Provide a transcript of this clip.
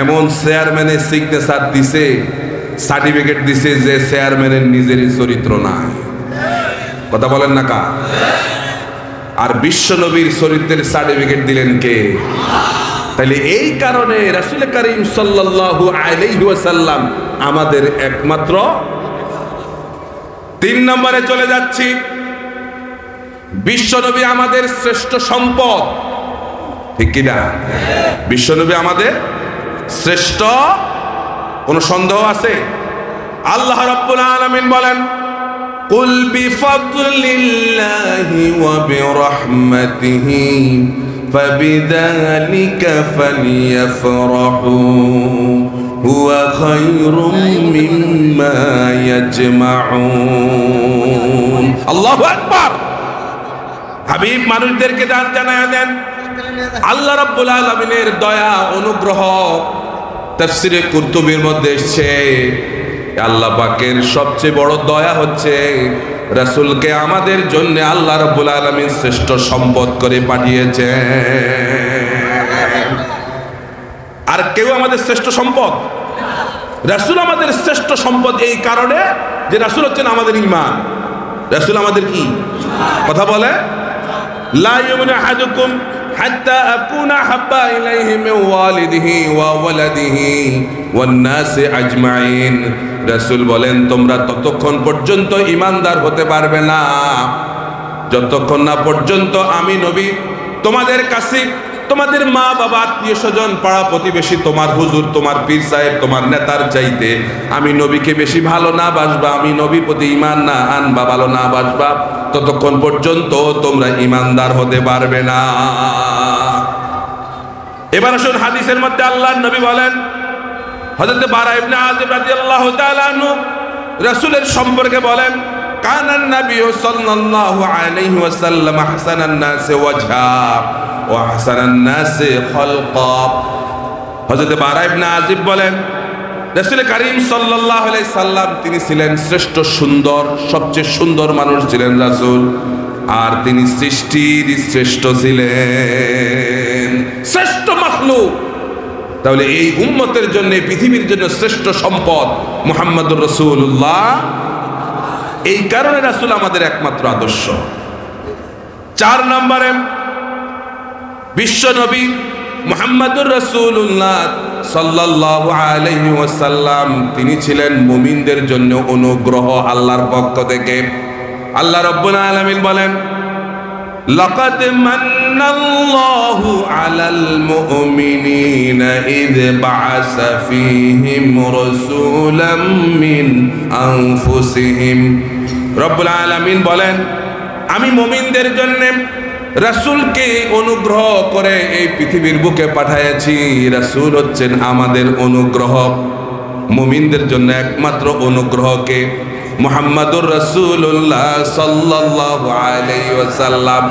এমন চেয়ারম্যানের সিগনেচার দিছে, সার্টিফিকেট দিছে যে চেয়ারম্যানের নিজেরই চরিত্র নাই। কথা বলেন না কা? আর বিশ্ব নবীর চরিত্রের সার্টিফিকেট দিলেন কে? তাহলে এই কারণে রাসূল করিম সাল্লাল্লাহু আলাইহি ওয়াসাল্লাম আমাদের একমাত্র। 3 নম্বরে চলে যাচ্ছি, বিশ্ব নবী আমাদের শ্রেষ্ঠ সম্পদ, ঠিক কি না? বিশ্ব নবী আমাদের শ্রেষ্ঠ, কোন সন্দেহ আছে? আল্লাহ রাব্বুল আলামিন বলেন, কুল বিফাদলিল্লাহি ওয়া বিরহমাতিহি ফাবিযালিকা ফালিয়াফরাহু হুয়া খায়রুম মিম্মা ইয়াজমাউন। আল্লাহু আকবার। হাবিব মানুষদেরকে জানায়া দেন আল্লাহ রাব্বুল আলামিনের দয়া অনুগ্রহ। তাফসীরে কুরতুবীর মধ্যে এসেছে আল্লাহ পাকের সবচেয়ে বড় দয়া হচ্ছে রাসূলকে আমাদের জন্য আল্লাহ রাব্বুল আলামিন শ্রেষ্ঠ সম্পদ করে পাঠিয়েছেন। আর কেউ আমাদের শ্রেষ্ঠ সম্পদ? রাসূল আমাদের শ্রেষ্ঠ সম্পদ এই কারণে যে রাসূল হচ্ছেন আমাদের ঈমান। রাসূল আমাদের কি কথা বলে, লা ইউমিনু আহাদুকুম হাত্তা আকুনা হাব্বা ইলাইহি মিন ওয়ালিদিহি ওয়া ওয়ালাদিহি ওয়ান নাসি আজমাইন। রাসূল বলেন তোমরা ততক্ষণ পর্যন্ত ঈমানদার হতে পারবে না যতক্ষণ না পর্যন্ত আমি নবী তোমাদের কাছে তোমাদের মা বাবা আত্মীয় স্বজন পাড়া প্রতিবেশী তোমার হুজুর তোমার পীর সাহেব তোমার নেতার চাইতে আমি নবীকে বেশি ভালো না বাসবা, আমি নবীর প্রতি ঈমান না আনবা, ভালো না বাসবা, ততক্ষণ পর্যন্ত তোমরা ঈমানদার হতে পারবে না। এবার আসুন হাদিসের মধ্যে আল্লাহর নবী বলেন, হযরত বারা ইবনে আযিব রাদিয়াল্লাহু তাআলা আনহু রাসূলের সম্পর্কে বলেন, কানান নবী সাল্লাল্লাহু আলাইহি ওয়াসাল্লাম আহসানান নাসি ওয়াজহা ওয়া আহসানান নাসি খালকা। হযরত বারা ইবনে আযিব বলেন রাসূল করিম সাল্লাল্লাহু আলাইহি সাল্লাম তিনি ছিলেন শ্রেষ্ঠ সুন্দর, সবচেয়ে সুন্দর মানুষ ছিলেন রাসূল, আর তিনি সৃষ্টির শ্রেষ্ঠ ছিলেন, শ্রেষ্ঠ মাখলুক। তাহলে এই উম্মতের জন্য পৃথিবীর জন্য শ্রেষ্ঠ সম্পদ মুহাম্মদুর রাসূলুল্লাহ। এই কারণে রাসূল আমাদের একমাত্র আদর্শ। 4 নম্বরে বিশ্ব নবী মুহাম্মদুর রাসূলুল্লাহ সাল্লাল্লাহু আলাইহি ওয়াসাল্লাম তিনি ছিলেন মুমিনদের জন্য অনুগ্রহ আল্লাহর পক্ষ থেকে। আল্লাহ রাব্বুল আলামিন বলেন, লাকাদ মান্নাল্লাহু আলাল মুমিনিনা ইয বা'আসা ফীহিম রাসূলাম মিন আনফুসিহিম। রব্বুল আলামিন বলেন আমি মুমিনদের জন্য রাসূলকে অনুগ্রহ করে এই পৃথিবীর বুকে পাঠিয়েছি। রাসূল হচ্ছেন আমাদের অনুগ্রহ। মুমিনদের জন্য একমাত্র অনুগ্রহকে মুহাম্মদুর রাসূলুল্লাহ সাল্লাল্লাহু আলাইহি ওয়াসাল্লাম।